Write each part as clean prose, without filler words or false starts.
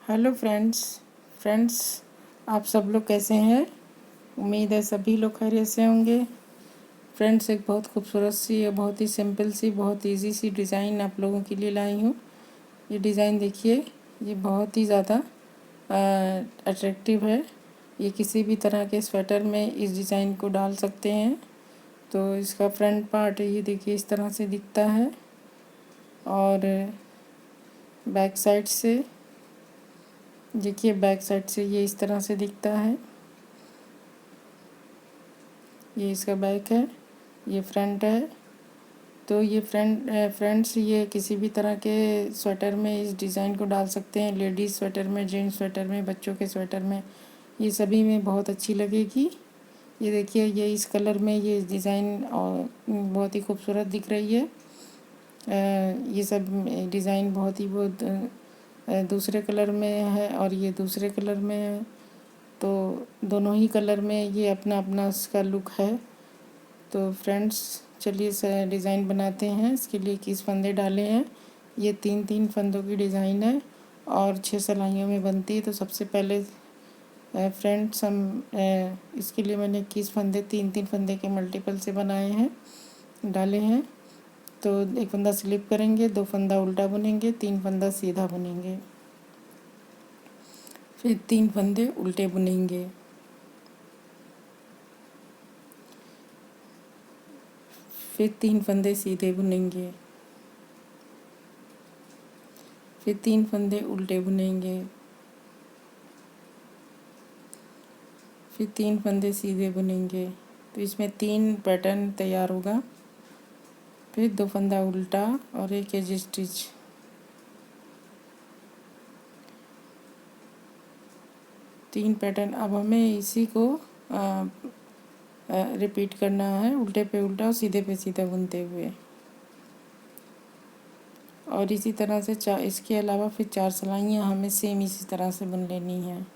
Hello friends आप सब लोग कैसे हैं। उम्मीद है सभी लोग खैरियत से होंगे। फ्रेंड्स, एक बहुत खूबसूरत सी और बहुत ही सिंपल सी बहुत इजी सी डिज़ाइन आप लोगों के लिए लाई हूँ। ये डिज़ाइन देखिए, ये बहुत ही ज़्यादा अट्रैक्टिव है। ये किसी भी तरह के स्वेटर में इस डिज़ाइन को डाल सकते हैं। तो इसका फ्रंट पार्ट ये देखिए इस तरह से दिखता है और बैक साइड से देखिए, बैक साइड से ये इस तरह से दिखता है। ये इसका बैक है, ये फ्रंट है। तो ये फ्रेंड्स, ये किसी भी तरह के स्वेटर में इस डिज़ाइन को डाल सकते हैं। लेडीज़ स्वेटर में, जेंट्स स्वेटर में, बच्चों के स्वेटर में, ये सभी में बहुत अच्छी लगेगी। ये देखिए, ये इस कलर में ये डिज़ाइन और बहुत ही खूबसूरत दिख रही है। ये सब डिज़ाइन बहुत ही दूसरे कलर में है और ये दूसरे कलर में है। तो दोनों ही कलर में ये अपना अपना इसका लुक है। तो फ्रेंड्स, चलिए इस डिज़ाइन बनाते हैं। इसके लिए 21 फंदे डाले हैं। ये 3-3 फंदों की डिज़ाइन है और 6 सिलाइयों में बनती है। तो सबसे पहले फ्रेंड्स इसके लिए मैंने 21 फंदे 3-3 फंदे के मल्टीपल से बनाए हैं, डाले हैं। तो एक फंदा स्लिप करेंगे, 2 फंदा उल्टा बुनेंगे, 3 फंदा सीधा बुनेंगे, फिर 3 फंदे उल्टे बुनेंगे, फिर 3 फंदे सीधे बुनेंगे, फिर 3 फंदे उल्टे बुनेंगे, फिर 3 फंदे सीधे बुनेंगे। तो इसमें 3 पैटर्न तैयार होगा। फिर 2 फंदा उल्टा और एक एज स्टिच। तीन पैटर्न अब हमें इसी को रिपीट करना है, उल्टे पे उल्टा और सीधे पे सीधा बुनते हुए। और इसी तरह से इसके अलावा फिर 4 सिलाइयाँ हमें सेम इसी तरह से बुन लेनी है,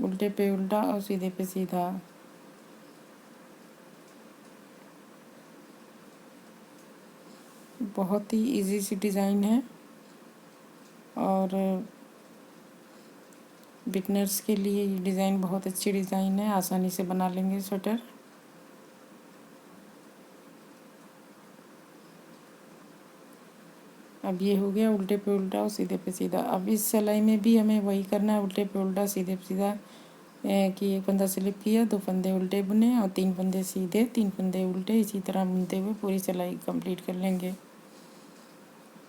उल्टे पे उल्टा और सीधे पे सीधा। बहुत ही इजी सी डिज़ाइन है और बिगनर्स के लिए ये डिज़ाइन बहुत अच्छी डिज़ाइन है, आसानी से बना लेंगे स्वेटर। अब ये हो गया उल्टे पे उल्टा और सीधे पे सीधा। अब इस सिलाई में भी हमें वही करना है, उल्टे पे उल्टा सीधे पे सीधा। कि एक फंदा स्लिप किया, 2 फंदे उल्टे बुने और 3 फंदे सीधे, 3 फंदे उल्टे, इसी तरह बुनते हुए पूरी सिलाई कंप्लीट कर लेंगे।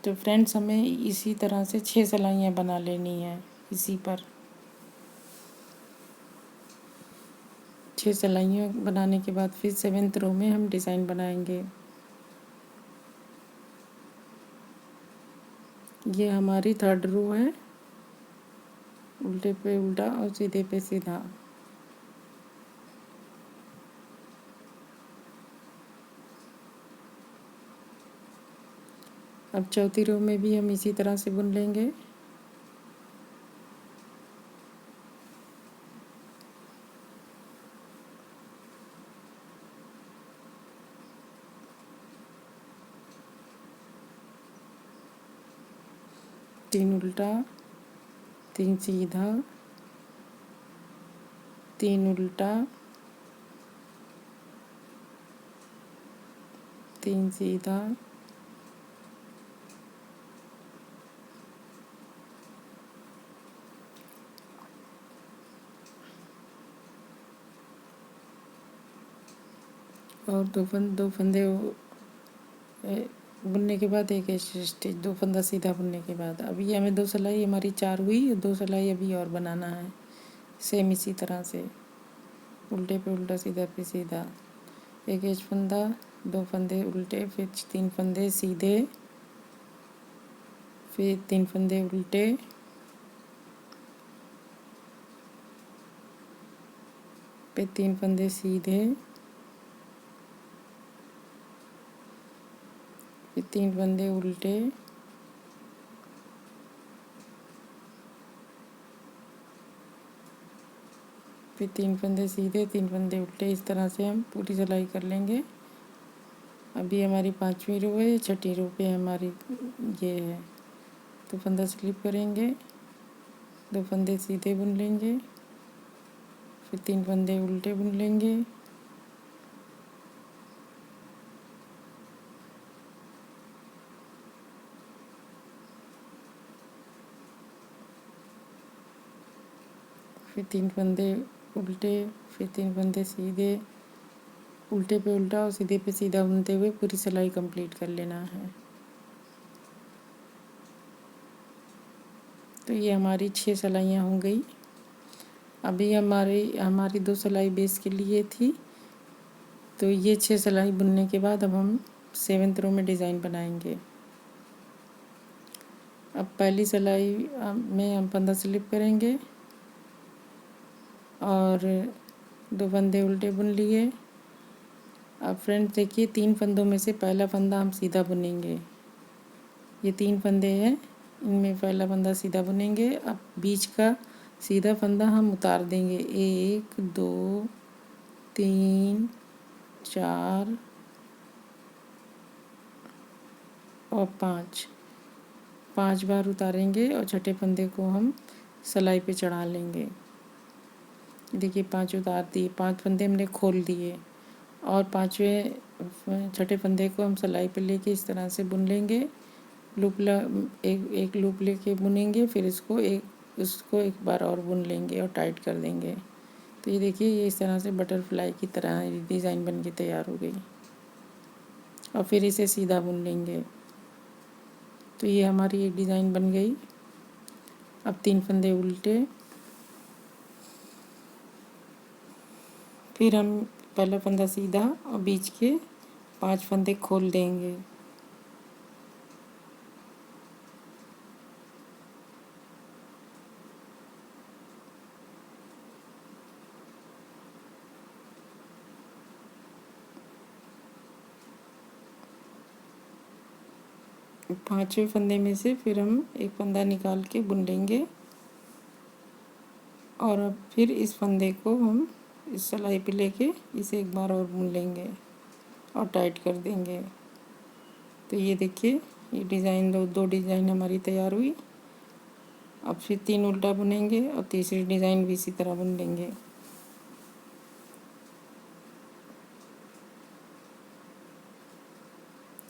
तो फ्रेंड्स, हमें इसी तरह से 6 सिलाइयाँ बना लेनी है इसी पर। 6 सिलाइयाँ बनाने के बाद फिर 7th रो में हम डिज़ाइन बनाएंगे। ये हमारी 3rd रो है, उल्टे पे उल्टा और सीधे पे सीधा। अब 4थी रो में भी हम इसी तरह से बुन लेंगे। तीन उल्टा, 3 सीधा, 3 उल्टा, 3 सीधा, और दो फंदे बुनने के बाद एक स्टिच, 2 फंदा सीधा बुनने के बाद। अभी हमें 2 सिलाई हमारी 4 हुई, 2 सिलाई अभी और बनाना है सेम इसी तरह से, उल्टे पे उल्टा सीधा पे सीधा। एक एज फंदा, 2 फंदे उल्टे, फिर 3 फंदे सीधे, फिर 3 फंदे उल्टे, फिर 3 फंदे सीधे, फिर 3 फंदे उल्टे, फिर 3 फंदे सीधे, 3 फंदे उल्टे। इस तरह से हम पूरी सिलाई कर लेंगे। अभी हमारी 5वीं रो है, 6ठी रो पे हमारी ये है। तो फंदा स्लिप करेंगे, 2 फंदे सीधे बुन लेंगे, फिर 3 फंदे उल्टे बुन लेंगे, फिर 3 फंदे उल्टे, फिर 3 फंदे सीधे, उल्टे पे उल्टा और सीधे पे सीधा बुनते हुए पूरी सिलाई कंप्लीट कर लेना है। तो ये हमारी 6 सिलाइयाँ हो गई। अभी हमारी 2 सिलाई बेस के लिए थी। तो ये 6 सिलाई बुनने के बाद अब हम 7th रो में डिज़ाइन बनाएंगे। अब पहली सिलाई में हम 15 स्लिप करेंगे और 2 फंदे उल्टे बुन लिए। अब फ्रेंड्स देखिए 3 फंदों में से पहला फंदा हम सीधा बुनेंगे। ये 3 फंदे हैं, इनमें पहला फंदा सीधा बुनेंगे। अब बीच का सीधा फंदा हम उतार देंगे। 1 2 3 4 और 5 बार उतारेंगे और छठे फंदे को हम सिलाई पे चढ़ा लेंगे। देखिए 5 उतार दिए, 5 फंदे हमने खोल दिए और छठे फंदे को हम सिलाई पे लेके इस तरह से बुन लेंगे। एक लूप लेके बुनेंगे, फिर उसको एक बार और बुन लेंगे और टाइट कर देंगे। तो ये देखिए ये इस तरह से बटरफ्लाई की तरह डिज़ाइन बन के तैयार हो गई और फिर इसे सीधा बुन लेंगे। तो ये हमारी एक डिज़ाइन बन गई। अब 3 फंदे उल्टे, फिर हम पहला फंदा सीधा और बीच के 5 फंदे खोल देंगे। पांचवें फंदे में से फिर हम एक फंदा निकाल के बुन लेंगे और अब फिर इस फंदे को हम इस सिलाई पे लेके इसे एक बार और बुन लेंगे और टाइट कर देंगे। तो ये देखिए ये डिज़ाइन दो डिज़ाइन हमारी तैयार हुई। अब फिर 3 उल्टा बुनेंगे और तीसरी डिज़ाइन भी इसी तरह बुन लेंगे।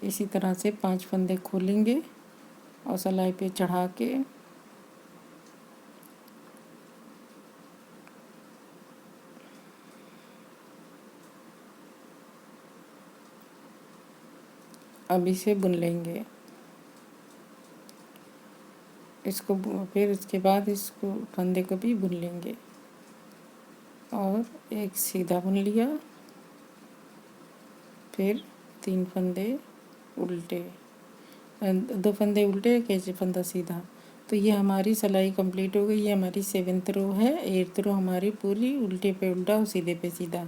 इसी तरह से 5 फंदे खोलेंगे और सिलाई पे चढ़ा के अब इसे बुन लेंगे। फिर उसके बाद इसको फंदे को भी बुन लेंगे और एक सीधा बुन लिया, फिर 3 फंदे उल्टे, 2 फंदे उल्टे, एक फंदा सीधा। तो ये हमारी सिलाई कंप्लीट हो गई। ये हमारी 7th रो है। 8th रो हमारी पूरी उल्टे पे उल्टा और सीधे पे सीधा,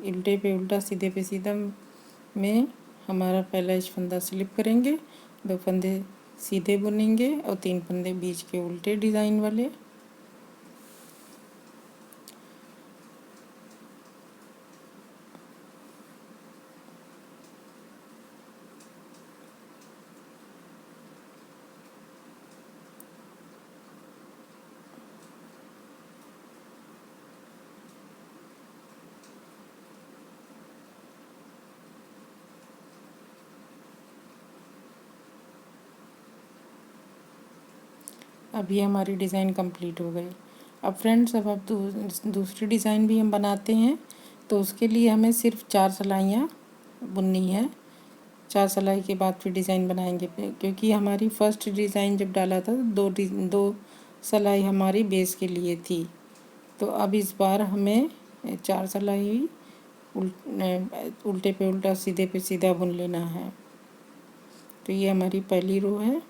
उल्टे पे उल्टा सीधे पे सीधा में हमारा पहला इस फंदा स्लिप करेंगे, 2 फंदे सीधे बुनेंगे और 3 फंदे बीच के उल्टे डिज़ाइन वाले। अभी हमारी डिज़ाइन कंप्लीट हो गई। अब फ्रेंड्स अब दूसरी डिज़ाइन भी हम बनाते हैं। तो उसके लिए हमें सिर्फ 4 सिलाइयाँ बुननी है। 4 सिलाई के बाद फिर डिज़ाइन बनाएंगे, क्योंकि हमारी फर्स्ट डिज़ाइन जब डाला था तो 2 सिलाई हमारी बेस के लिए थी। तो अब इस बार हमें 4 सिलाई उल्टे पे उल्टा सीधे पे सीधा बुन लेना है। तो ये हमारी पहली रो है।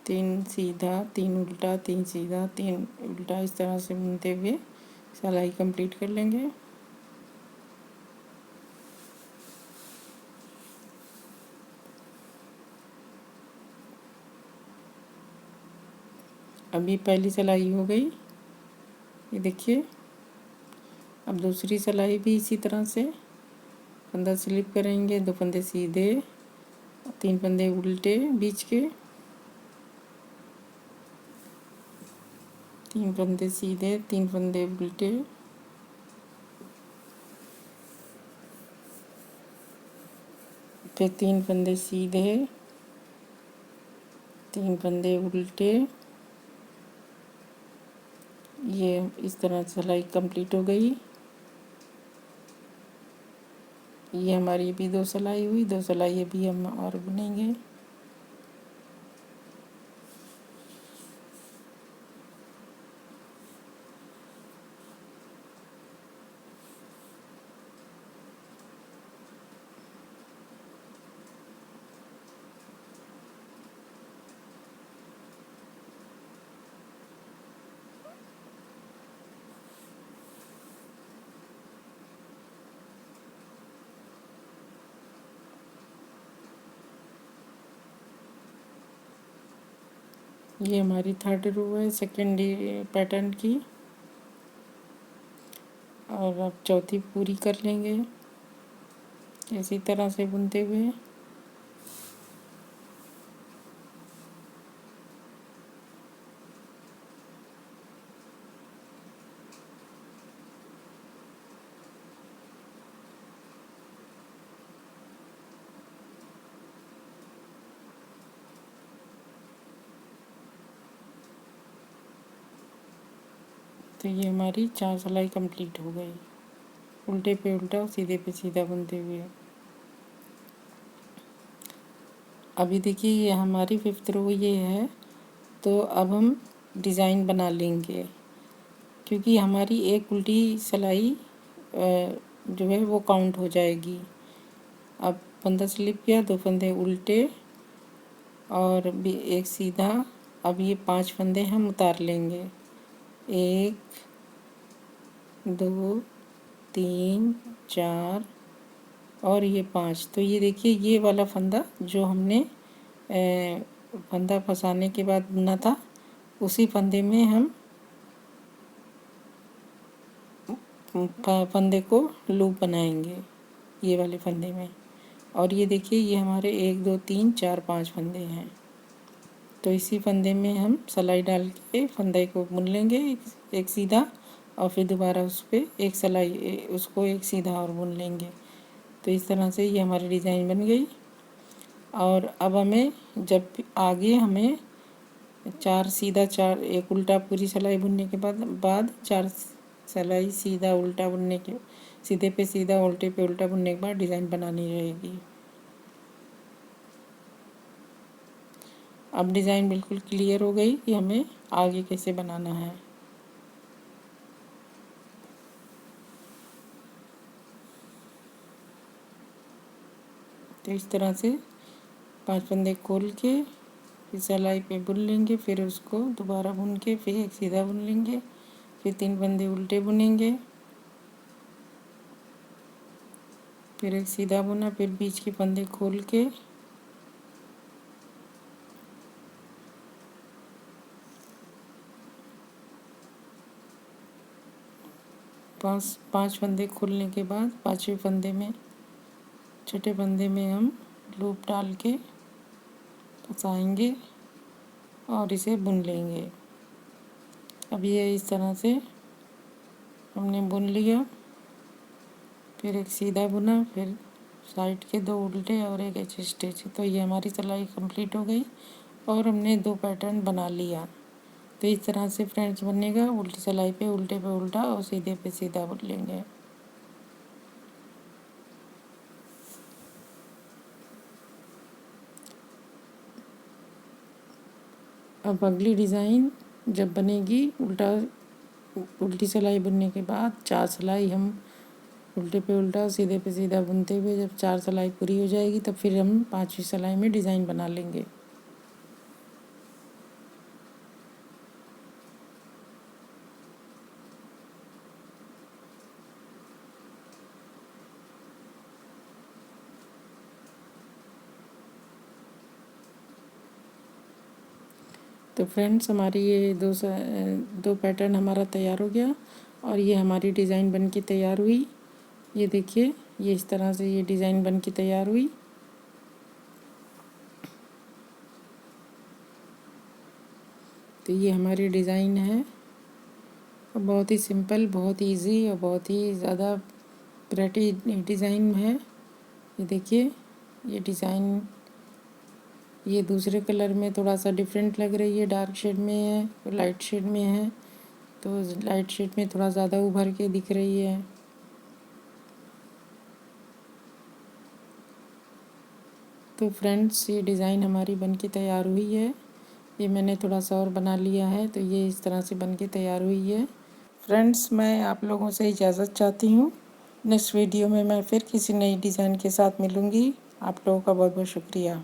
3 सीधा, 3 उल्टा, 3 सीधा, 3 उल्टा, इस तरह से बुनते हुए सिलाई कंप्लीट कर लेंगे। अभी पहली सिलाई हो गई, ये देखिए। अब दूसरी सिलाई भी इसी तरह से फंदा स्लिप करेंगे, 2 फंदे सीधे 3 फंदे उल्टे बीच के, 3 फंदे सीधे, 3 फंदे उल्टे, फिर 3 फंदे सीधे, 3 फंदे उल्टे। ये इस तरह सिलाई कंप्लीट हो गई। ये हमारी भी 2 सिलाई हुई, 2 सिलाई अभी हम और बुनेंगे। ये हमारी 3rd रो है सेकेंड पैटर्न की, और अब 4थी पूरी कर लेंगे इसी तरह से बुनते हुए। तो ये हमारी 4 सिलाई कंप्लीट हो गई, उल्टे पे उल्टा और सीधे पे सीधा बुनते हुए। अभी देखिए ये हमारी 5th रो ये है। तो अब हम डिज़ाइन बना लेंगे, क्योंकि हमारी एक उल्टी सिलाई जो है वो काउंट हो जाएगी। अब फंदा स्लिप किया, 2 फंदे उल्टे और भी एक सीधा। अब ये 5 फंदे हम उतार लेंगे, 1 2 3 4 और ये 5। तो ये देखिए ये वाला फंदा जो हमने फंदा फंसाने के बाद बुना था, उसी फंदे में हम फंदे को लूप बनाएंगे, ये वाले फंदे में। और ये देखिए ये हमारे 1 2 3 4 5 फंदे हैं। तो इसी फंदे में हम सिलाई डाल के फंदे को बुन लेंगे एक सीधा, और फिर दोबारा उस पर एक सिलाई उसको एक सीधा और बुन लेंगे। तो इस तरह से ये हमारी डिज़ाइन बन गई। और अब हमें जब आगे हमें 4 सीधा 4 एक उल्टा पूरी सिलाई बुनने के बाद 4 सिलाई सीधा उल्टा बुनने के, सीधे पे सीधा उल्टे पे उल्टा बुनने के बाद डिज़ाइन बनानी रहेगी। अब डिज़ाइन बिल्कुल क्लियर हो गई कि हमें आगे कैसे बनाना है। तो इस तरह से 5 फंदे खोल के फिर सिलाई पे बुन लेंगे, फिर उसको दोबारा बुन के फिर एक सीधा बुन लेंगे, फिर 3 फंदे उल्टे बुनेंगे, फिर एक सीधा बुना, फिर बीच के फंदे खोल के पाँच फंदे खोलने के बाद 5वें फंदे में, छठे फंदे में हम लूप डाल के फंसाएंगे और इसे बुन लेंगे। अब ये इस तरह से हमने बुन लिया, फिर एक सीधा बुना, फिर साइड के 2 उल्टे और एक एच स्टिच। तो ये हमारी सिलाई कंप्लीट हो गई और हमने 2 पैटर्न बना लिया। तो इस तरह से फ्रेंड्स बनेगा, उल्टी सिलाई पे उल्टा और सीधे पे सीधा बुन लेंगे। अब अगली डिज़ाइन जब बनेगी उल्टी सिलाई बुनने के बाद 4 सिलाई हम उल्टे पे उल्टा सीधे पे सीधा बुनते हुए जब 4 सिलाई पूरी हो जाएगी, तब फिर हम 5वीं सिलाई में डिज़ाइन बना लेंगे। तो फ्रेंड्स हमारी ये 2 पैटर्न हमारा तैयार हो गया और ये हमारी डिज़ाइन बन के तैयार हुई। ये देखिए ये इस तरह से ये डिज़ाइन बन के तैयार हुई। तो ये हमारी डिज़ाइन है, बहुत ही सिंपल, बहुत ही इजी और बहुत ही ज़्यादा प्रेटी डिज़ाइन है। ये देखिए, ये डिज़ाइन ये दूसरे कलर में थोड़ा सा डिफरेंट लग रही है, डार्क शेड में है और लाइट शेड में है, तो लाइट शेड में थोड़ा ज़्यादा उभर के दिख रही है। तो फ्रेंड्स, ये डिज़ाइन हमारी बन के तैयार हुई है। ये मैंने थोड़ा सा और बना लिया है, तो ये इस तरह से बन के तैयार हुई है। फ्रेंड्स, मैं आप लोगों से इजाज़त चाहती हूँ। नेक्स्ट वीडियो में मैं फिर किसी नई डिज़ाइन के साथ मिलूँगी। आप लोगों का बहुत बहुत शुक्रिया।